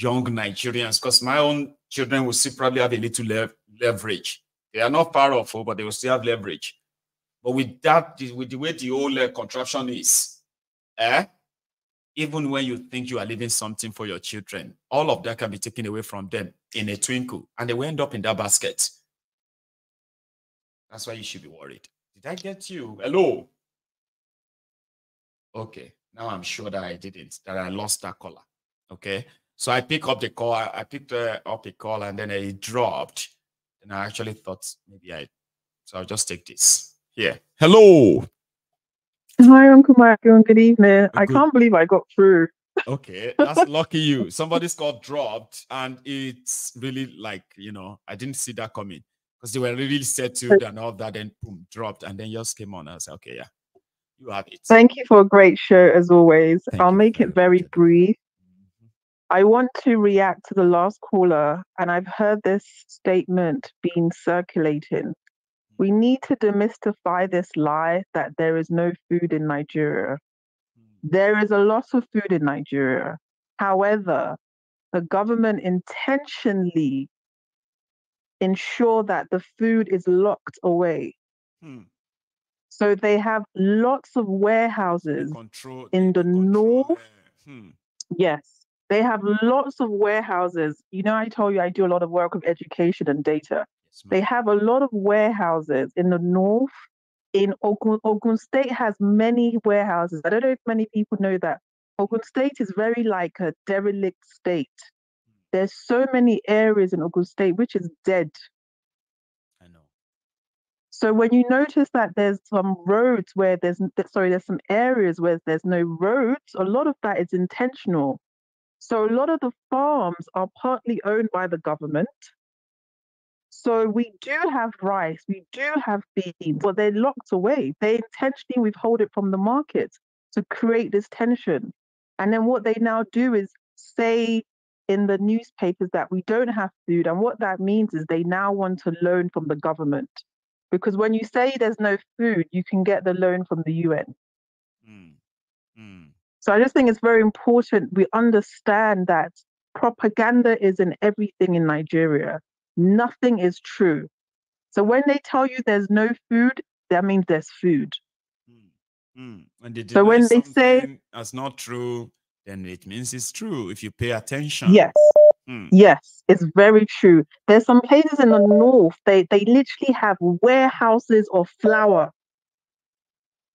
young Nigerians, because my own children will still probably have a little leverage. They are not far off, but they will still have leverage. But with that, with the way the whole contraption is, even when you think you are leaving something for your children, all of that can be taken away from them in a twinkle, and they will end up in that basket. That's why you should be worried. Did I get you? Hello? Okay, now I'm sure that I didn't, that I lost that caller. Okay, so I picked up the call, I picked up the call, and then it dropped. And I actually thought maybe so I'll just take this. Here. Hello. Hi, Uncle Michael. Good evening. I can't believe I got through. Okay, that's lucky you. Somebody's call dropped, and it's really like, I didn't see that coming because they were really settled and all that, and boom, dropped, and then yours came on. I was like, okay, yeah, you have it. Thank you for a great show as always. I'll make it very brief. I want to react to the last caller, and I've heard this statement being circulating. We need to demystify this lie that there is no food in Nigeria. There is a lot of food in Nigeria. However, the government intentionally ensure that the food is locked away. So they have lots of warehouses in the north. Yes, they have lots of warehouses. I told you I do a lot of work with education and data. They have a lot of warehouses in the north. In Ogun State has many warehouses. I don't know if many people know that. Ogun State is very like a derelict state. There's so many areas in Ogun State which is dead. I know. So when you notice that there's some roads where there's some areas where there's no roads, a lot of that is intentional. So a lot of the farms are partly owned by the government. So we do have rice, we do have beans, but they're locked away. They intentionally withhold it from the market to create this tension. And then what they now do is say in the newspapers that we don't have food. And what that means is they now want to loan from the government. Because when you say there's no food, you can get the loan from the UN. So I just think it's very important we understand that propaganda is in everything in Nigeria. Nothing is true. So when they tell you there's no food, that means there's food. And so when they say that's not true, then it means it's true if you pay attention. Yes. Yes, it's very true. There's some places in the north, they literally have warehouses of flour.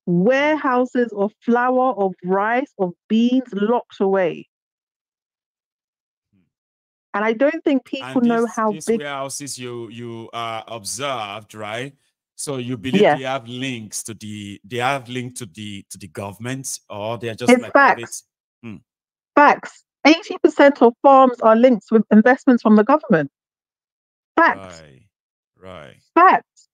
Warehouses of flour, of rice, of beans locked away. And I don't think people know how these big warehouses you observed, right? So you believe they have links to the government, or they are just like facts. Facts. 80% of farms are linked with investments from the government. Facts. Right. Facts.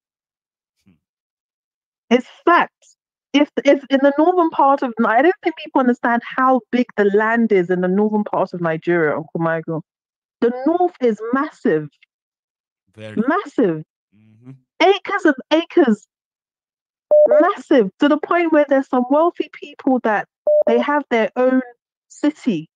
It's facts. If in the northern part of, I don't think people understand how big the land is in the northern part of Nigeria, Uncle Michael. The north is massive. Very massive. Acres and acres. Massive. To the point where there's some wealthy people that they have their own city.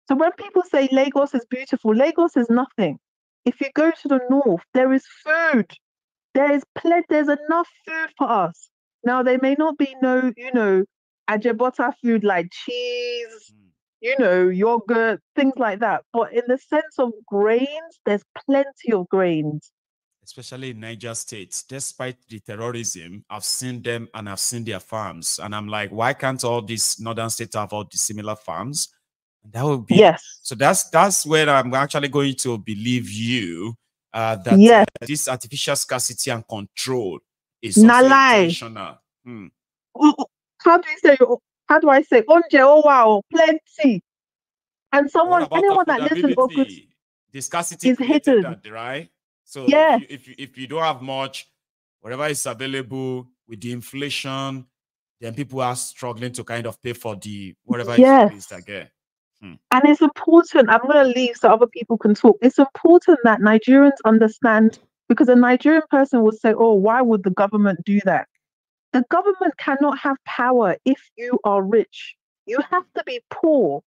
So when people say Lagos is beautiful, Lagos is nothing. If you go to the north, there is food. There's enough food for us. Now, there may not be no, ajebota food like cheese, yogurt, things like that. But in the sense of grains, there's plenty of grains. Especially in Niger State, despite the terrorism, I've seen them and I've seen their farms. And I'm like, why can't all these northern states have all the similar farms? And that would be so that's where I'm actually going to believe you that this artificial scarcity and control is also intentional. How do I say onje, oh wow, plenty. And anyone that lives in August, the scarcity is hidden, that, right? So if you don't have much, whatever is available with the inflation, then people are struggling to kind of pay for the whatever is released again. And it's important, I'm going to leave so other people can talk. It's important that Nigerians understand, because a Nigerian person will say, oh, why would the government do that? The government cannot have power if you are rich. You have to be poor.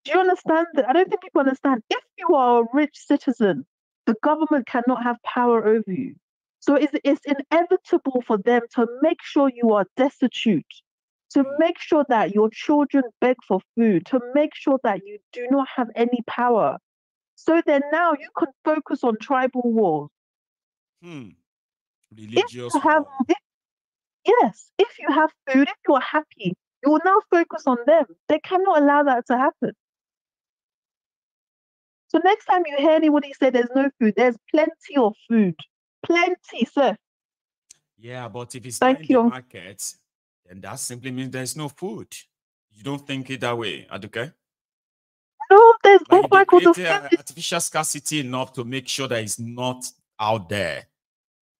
Do you understand that? I don't think people understand. If you are a rich citizen, the government cannot have power over you. So it's inevitable for them to make sure you are destitute, to make sure that your children beg for food, to make sure that you do not have any power. So then now you can focus on tribal wars. Religious war. Yes, if you have food, if you are happy, you will now focus on them. They cannot allow that to happen. So next time you hear anybody say there's no food, there's plenty of food. Plenty, sir. Yeah, but if it's not in the market, then that simply means there's no food. You don't think it that way, Aduke? No, there's like create artificial scarcity enough to make sure that it's not out there.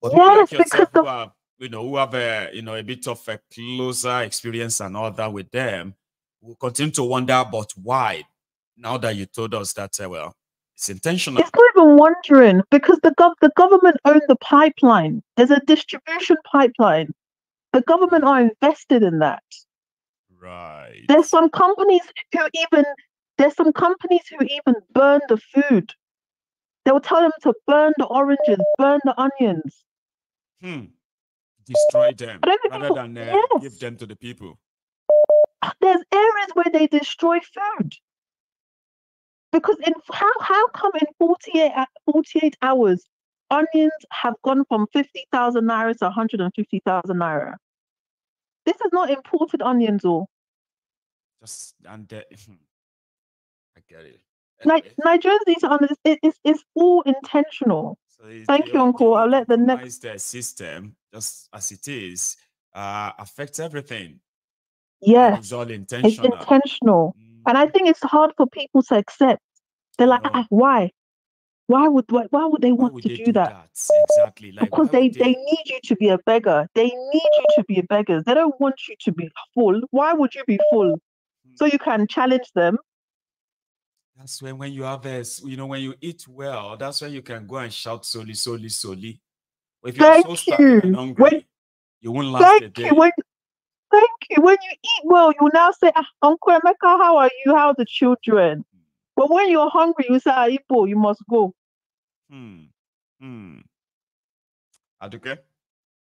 But people like yourself who have, who have a bit of a closer experience and all that with them, will continue to wonder, but why? Now that you told us that, well, it's intentional. It's not even wondering, because the government own the pipeline. There's a distribution pipeline. The government are invested in that. Right. There's some companies who even burn the food. They will tell them to burn the oranges, burn the onions. Destroy them rather than give them to the people. There's areas where they destroy food. Because how come in 48 hours, onions have gone from 50,000 naira to 150,000 naira? This is not imported onions, or I get it. Anyway. Nigerians need to understand it's all intentional. So thank you, Uncle. I'll let the next system, just as it is, affects everything. Yes, it's all intentional. It's intentional. And I think it's hard for people to accept. They're like, why? Why would they want to do that? Exactly. Like, because they need you to be a beggar. They need you to be beggars. They don't want you to be full. Why would you be full? So you can challenge them. That's when you have when you eat well, that's when you can go and shout soli, soli, soli. If you're so starving and hungry, you won't last a day. Thank you. When you eat well, you now say, Uncle Emeka, how are you? How are the children? But when you're hungry, you say, Ipo, you must go. Aduke?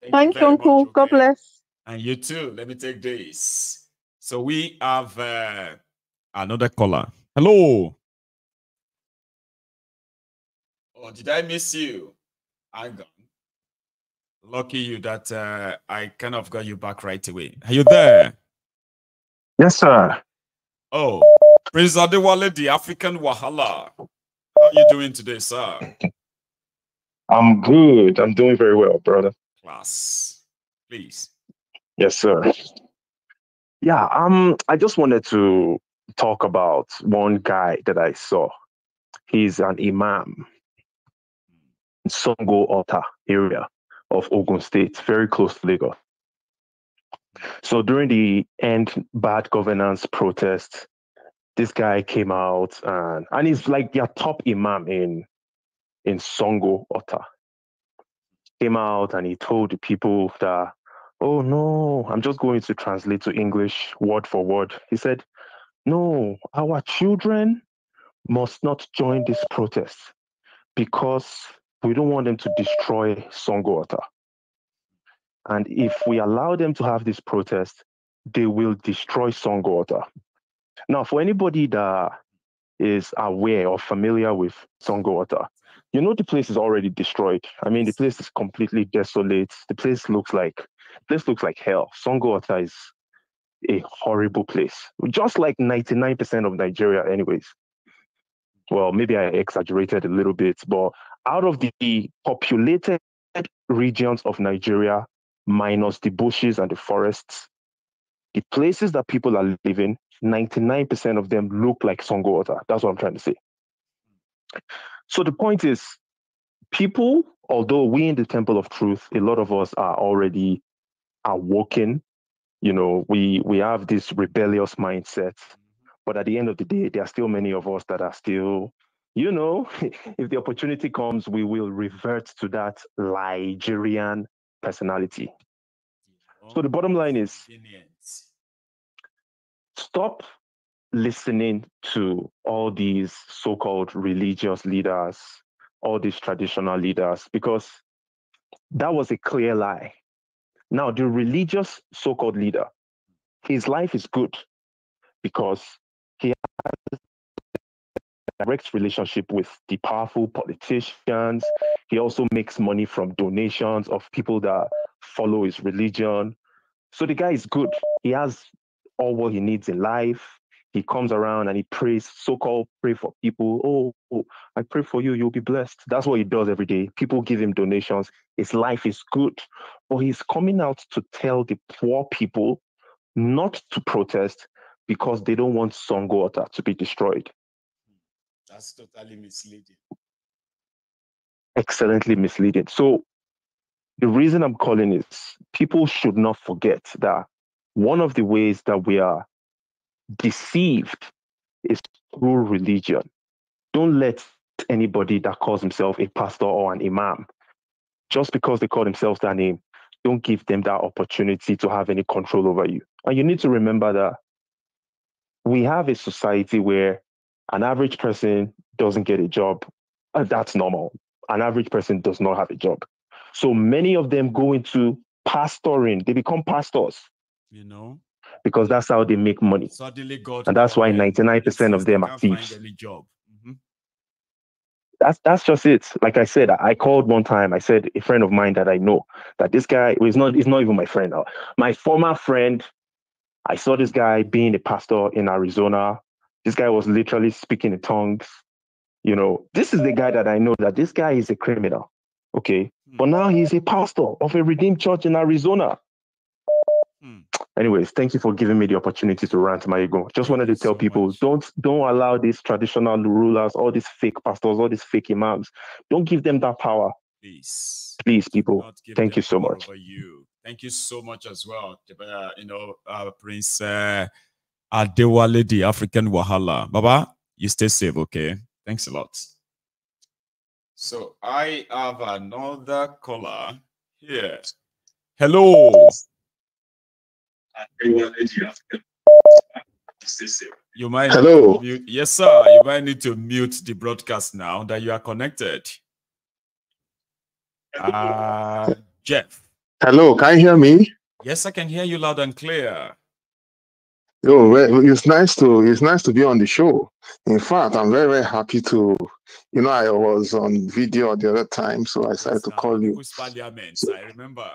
Thank you, Uncle. Much, God bless. And you too. Let me take this. So we have another caller. Hello. Oh, did I miss you? Hang on. Lucky you that I kind of got you back right away. Are you there? Yes, sir. Oh, Prince Adewale, the African Wahala. How are you doing today, sir? I'm good. I'm doing very well, brother. Class. Please. Yes, sir. Yeah, I just wanted to talk about one guy that I saw. He's an imam in Songo Ota area of Ogun State, very close to Lagos. So during the End Bad Governance protest, this guy came out and he's like their top imam in Songo Ota. Came out and he told the people that, oh no, I'm just going to translate to English word for word. He said, no, our children must not join this protest because we don't want them to destroy Songo Ota. And if we allow them to have this protest, they will destroy Songo Ota. Now, for anybody that is aware or familiar with Songo Ota, the place is already destroyed. I mean, the place is completely desolate. The place looks like hell. Songo Ota is a horrible place, just like 99% of Nigeria, anyways. Well, maybe I exaggerated a little bit, but out of the populated regions of Nigeria, minus the bushes and the forests, the places that people are living, 99% of them look like Songo Ota. That's what I'm trying to say. So the point is, people, although we in the Temple of Truth, a lot of us are already awoken. We have this rebellious mindset. But at the end of the day, there are still many of us that are still, if the opportunity comes, we will revert to that Nigerian personality. So the bottom line is, Stop listening to all these so-called religious leaders, all these traditional leaders, because that was a clear lie. Now, the religious so-called leader, his life is good because he has a direct relationship with the powerful politicians. He also makes money from donations of people that follow his religion. So the guy is good. He has all what he needs in life. He comes around and he prays, so-called pray for people. Oh, I pray for you, you'll be blessed. That's what he does every day. People give him donations. His life is good. But he's coming out to tell the poor people not to protest because they don't want Songwater to be destroyed. That's totally misleading. Excellently misleading. So the reason I'm calling is people should not forget that one of the ways that we are deceived is through religion. Don't let anybody that calls himself a pastor or an imam, just because they call themselves that name, don't give them that opportunity to have any control over you. And you need to remember that we have a society where an average person doesn't get a job. That's normal. An average person does not have a job. So many of them go into pastoring. They become pastors. You know, because that's how they make money. Suddenly God, and that's why 99% of them are thieves. Find any job. Mm-hmm. That's just it. Like I said, I called one time. I said a friend of mine that I know that this guy is not even my friend. My former friend. I saw this guy being a pastor in Arizona. This guy was literally speaking in tongues. You know, this is the guy that I know that this guy is a criminal. Okay. But now he's a pastor of a redeemed church in Arizona. Anyways, thank you for giving me the opportunity to rant my ego. Just wanted to tell people, don't allow these traditional rulers, all these fake pastors, all these fake imams. Don't give them that power. Please, people. Thank you so much. Thank you so much as well. Prince Adewale, the African Wahala. Baba, you stay safe, okay? Thanks a lot. So I have another caller here. Hello. You might Hello. Mute. Yes, sir. You might need to mute the broadcast now that you are connected. Jeff. Hello, can you hear me? Yes, I can hear you loud and clear. Oh, it's nice to be on the show. In fact, I'm very, very happy to. I was on video the other time, so I decided to call you. Parliament, I remember.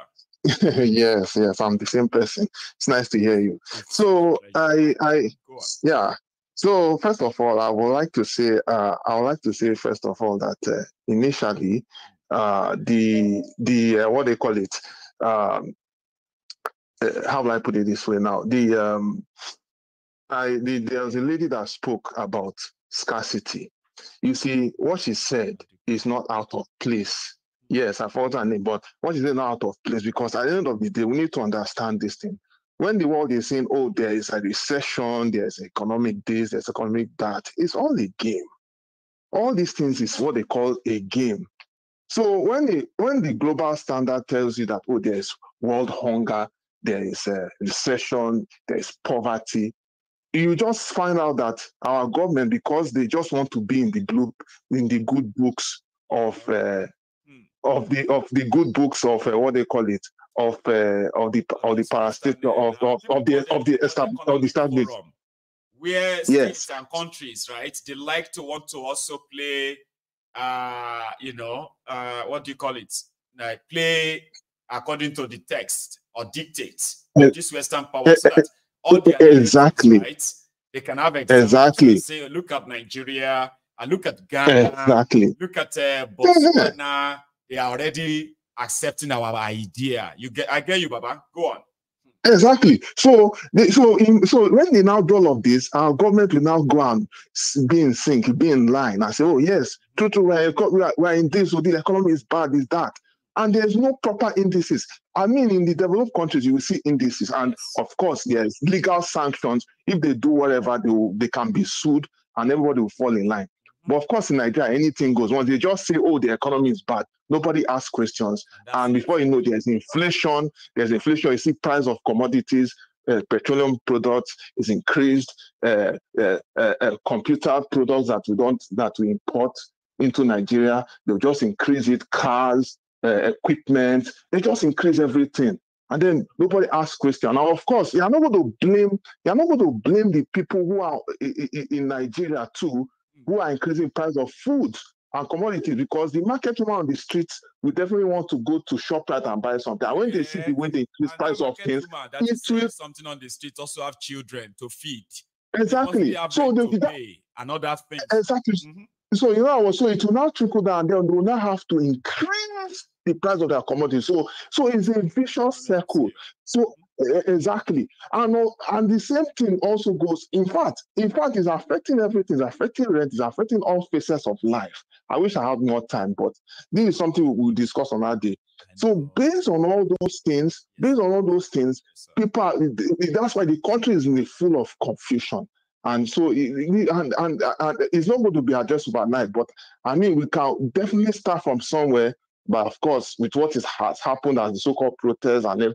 yes, I'm the same person. It's nice to hear you. So yeah. So first of all, I would like to say first of all that initially, the what they call it, how will I put it this way now? There was a lady that spoke about scarcity. You see, what she said is not out of place. Yes, I forgot her name, but what she said is not out of place because at the end of the day, we need to understand this thing. When the world is saying, oh, there is a recession, there's economic this, there's economic that, it's all a game. All these things is what they call a game. So when the global standard tells you that, oh, there's world hunger, there is a recession, there is poverty, you just find out that our government, because they just want to be in the good books of the good books of what they call it of the parastate of the established. Where states and countries, right? They like to want to also play, what do you call it? Like play according to the text or dictate. This Western powers that all their exactly right? They can have examples. Exactly. Say, look at Nigeria and look at Ghana. Exactly. Look at Botswana. They are already accepting our idea. I get you, Baba. Go on. Exactly. So when they now do all of this, our government will now go and be in sync, be in line, and say, "Oh yes, true, we're in this. So the economy is bad, is that?" And there's no proper indices. I mean, in the developed countries, you will see indices, and of course, there's legal sanctions. If they do whatever, they can be sued, and everybody will fall in line. But of course, in Nigeria, anything goes. Once they just say, "Oh, the economy is bad," nobody asks questions, and before you know, there's inflation. You see price of commodities petroleum products, it's increased computer products that we import into Nigeria. They'll just increase it, cars, equipment, they just increase everything. And then nobody asks questions. Now, of course, you're not going to blame the people who are in Nigeria too, who are increasing price of food and commodities, because the market woman on the streets will definitely want to go to ShopRite and buy something. And when they see the way they increase price of things, it will something on the street also have children to feed. Exactly. So they pay and other things. Exactly. So so it will now trickle down. They will now have to increase the price of their commodities. So it's a vicious circle. So exactly, and the same thing also goes. In fact, it's affecting everything. It's affecting rent. It's affecting all facets of life. I wish I had more time, but this is something we'll discuss on that day. So based on all those things, people. That's why the country is full of confusion. And so it's not going to be addressed overnight, but I mean, we can definitely start from somewhere. But of course, with what has happened as the so-called protests, I mean,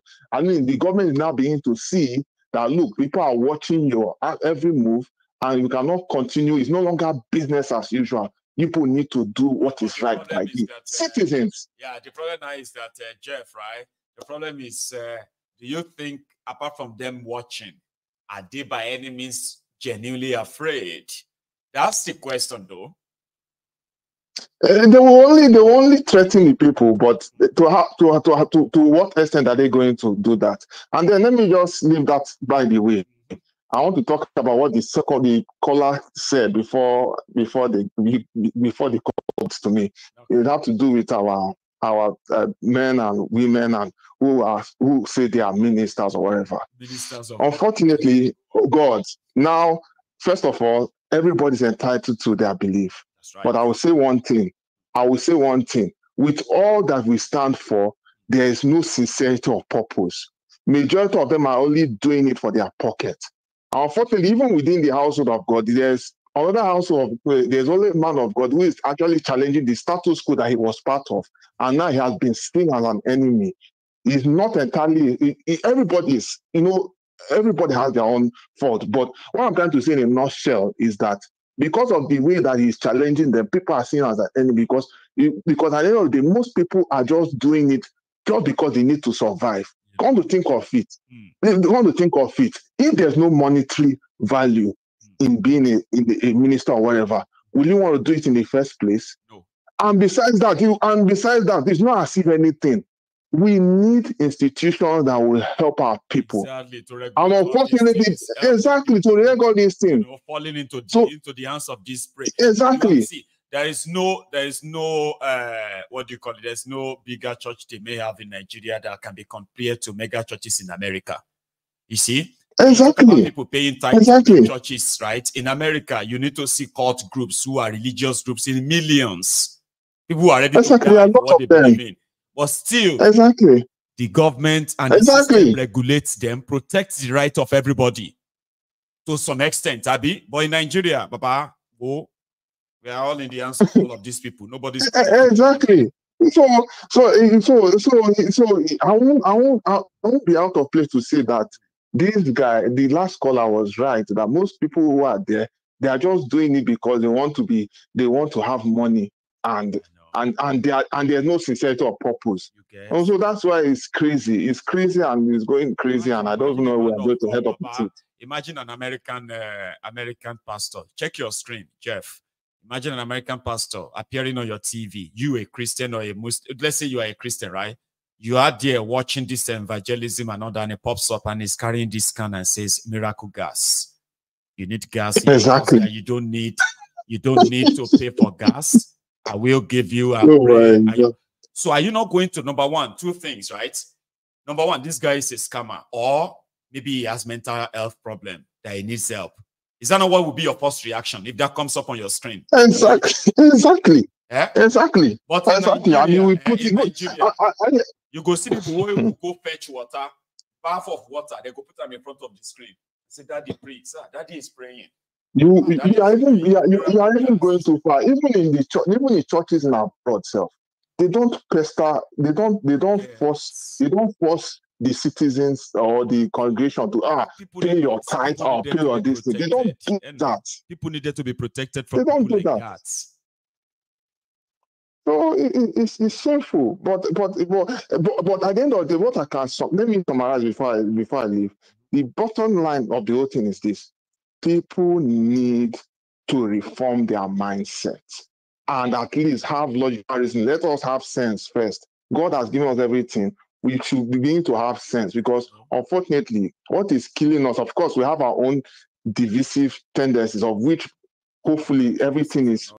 the government is now beginning to see that, look, people are watching your every move, and you cannot continue. It's no longer business as usual. People need to do what is right by the citizens. The problem now is that, Jeff, right? The problem is, do you think, apart from them watching, are they by any means genuinely afraid? That's the question, though. They will only threaten the people, but to what extent are they going to do that? And then let me just leave that by the way. I want to talk about what the caller said before the call to me. It had to do with our men and women and who say they are ministers or whatever. Unfortunately, God, now, first of all, everybody's entitled to their belief. Right. But I will say one thing. With all that we stand for, there is no sincerity of purpose. Majority of them are only doing it for their pocket. Unfortunately, even within the household of God, there's another household. There's only a man of God who is actually challenging the status quo that he was part of, and now he has been seen as an enemy. He's not entirely. Everybody has their own fault. But what I'm trying to say in a nutshell is that because of the way that he's challenging them, people are seen as an enemy because at the end of the day, most people are just doing it just because they need to survive. Come to think of it, if there's no monetary value in being a minister or whatever, will you want to do it in the first place? No. And besides that, it's not as if anything. We need institutions that will help our people. Exactly, to and unfortunately, to regulate these things. Falling into the hands of this prey. Exactly. See, there is no what do you call it? There's no bigger church they may have in Nigeria that can be compared to mega churches in America. You see? Exactly. People paying tithes to churches, right? In America, you need to see cult groups who are religious groups in millions. People who are ready to die for what they believe in. But still, the government and the system regulates them, protects the right of everybody to some extent, Abi. But in Nigeria, Papa, we are all in the hands of all of these people. Nobody's exactly. So I won't be out of place to say that this guy, the last caller, was right. That most people who are there, they are just doing it because they want to have money and there's no sincerity or purpose. And so that's why it's crazy. It's crazy and it's going crazy, and I don't know where I'm going to head up with it. Imagine an American pastor. Check your screen, Jeff. Imagine an American pastor appearing on your TV. You, a Christian or a Muslim. Let's say you are a Christian, right? You are there watching this evangelism and all that, and it pops up and is carrying this can and says miracle gas. You need gas. Exactly. You don't need to pay for gas. I will give you a So are you not going to, number one, two things, right? Number one, this guy is a scammer, or maybe he has mental health problem that he needs help. Is that not what would be your first reaction if that comes up on your screen? Exactly. Yeah? Exactly. But Nigeria, I mean, we put it. Nigeria, you go see people who go fetch water, bath of water, they go put them in front of the screen. Say, Daddy, pray. Sir, Daddy is praying. You are even going too far. Even in the church, even in churches in our broad self, they don't pester, they don't force the citizens or the congregation to pay your tithe or pay your this. They don't do that. People needed to be protected from people like that. So it's shameful. But at the end of the day, what I can let me summarize before I leave. The bottom line of the whole thing is this: people need to reform their mindset and at least have logical reason. Let us have sense first. God has given us everything. We should begin to have sense, because unfortunately, what is killing us, of course, we have our own divisive tendencies, of which hopefully everything is